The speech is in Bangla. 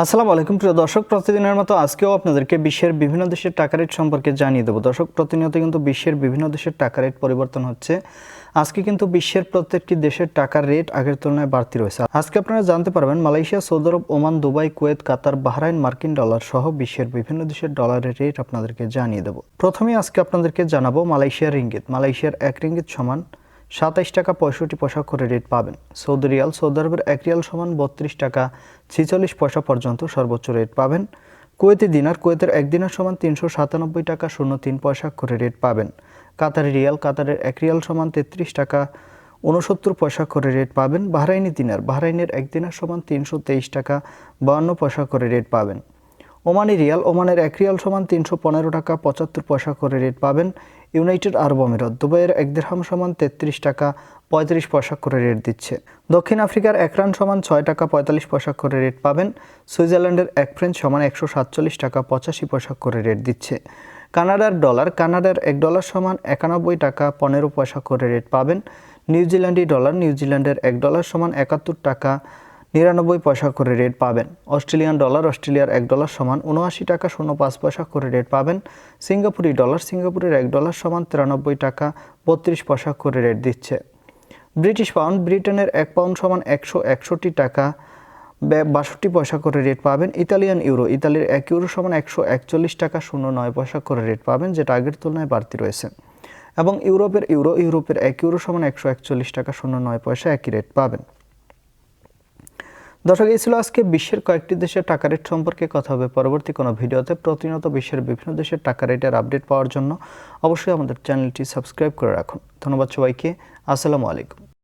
আসসালামু আলাইকুম প্রিয় দর্শক, প্রতিদিনের মতো আজকেও আপনাদেরকে বিশ্বের বিভিন্ন দেশের টাকা রেট সম্পর্কে জানিয়ে দেবো। দর্শক, প্রতিনিয়ত কিন্তু বিশ্বের বিভিন্ন দেশের টাকা রেট পরিবর্তন হচ্ছে। আজকে কিন্তু বিশ্বের প্রত্যেকটি দেশের টাকার রেট আগের তুলনায় বাড়তি রয়েছে। আজকে আপনারা জানতে পারবেন মালয়েশিয়া, সৌদি আরব, ওমান, দুবাই, কুয়েত, কাতার, বাহরাইন, মার্কিন ডলার সহ বিশ্বের বিভিন্ন দেশের ডলারের রেট আপনাদেরকে জানিয়ে দেবো। প্রথমেই আজকে আপনাদেরকে জানাবো মালয়েশিয়ার রিঙ্গিত। মালয়েশিয়ার 1 রিঙ্গিত সমান 27 টাকা 65 পয়সা করে রেট পাবেন। সৌদি রিয়াল, সৌদি আরবের 1 রিয়াল সমান 32 টাকা 46 পয়সা পর্যন্ত সর্বোচ্চ রেট পাবেন। কুয়েতি দিনার, কুয়েতের 1 দিনার সমান 397 টাকা 03 পয়সা করে রেট পাবেন। কাতারি রিয়াল, কাতারের 1 রিয়াল সমান 33 টাকা 69 পয়সা করে রেট পাবেন। বাহরাইনি দিনার, বাহরাইনের 1 দিনার সমান 323 টাকা 52 পয়সা করে রেট পাবেন। ওমানি রিয়াল, ওমানের 1 রিয়াল সমান 315 টাকা 75 পয়সা করে রেট পাবেন। ইউনাইটেড আরব আমিরাত, দুবাইয়ের 1 দিরহাম সমান 33 টাকা 35 পয়সা করে রেট দিচ্ছে। দক্ষিণ আফ্রিকার 1 রান সমান 6 টাকা 45 পয়সা করে রেট পাবেন। সুইজারল্যান্ডের 1 ফ্রেঞ্চ সমান 147 টাকা 85 পয়সা করে রেট দিচ্ছে। কানাডার ডলার, কানাডার 1 ডলার সমান 91 টাকা 15 পয়সা করে রেট পাবেন। নিউজিল্যান্ডি ডলার, নিউজিল্যান্ডের 1 ডলার সমান 71 টাকা 99 পয়সা করে রেট পাবেন। অস্ট্রেলিয়ান ডলার, অস্ট্রেলিয়ার 1 ডলার সমান 79 টাকা 05 পয়সা করে রেট পাবেন। সিঙ্গাপুরি ডলার, সিঙ্গাপুরের 1 ডলার সমান 93 টাকা 32 পয়সা করে রেট দিচ্ছে। ব্রিটিশ পাউন্ড, ব্রিটেনের 1 পাউন্ড সমান 161 টাকা 62 পয়সা করে রেট পাবেন। ইতালিয়ান ইউরো, ইতালির 1 ইউরো সমান 141 টাকা 09 পয়সা করে রেট পাবেন, যেটা আগের তুলনায় বাড়তি রয়েছে। এবং ইউরোপের ইউরো, ইউরোপের 1 ইউরো সমান 141 টাকা 09 পয়সা একই রেট পাবেন। দর্শক, এই ছিল আজকে বিশ্বের কয়েকটি দেশের টাকা রেট সম্পর্কে কথা হবে পরবর্তী কোনো ভিডিওতে। প্রতিনিয়ত বিশ্বের বিভিন্ন দেশের টাকা রেটের আপডেট পাওয়ার জন্য অবশ্যই আমাদের চ্যানেলটি সাবস্ক্রাইব করে রাখুন। ধন্যবাদ সবাইকে। আসসালামু আলাইকুম।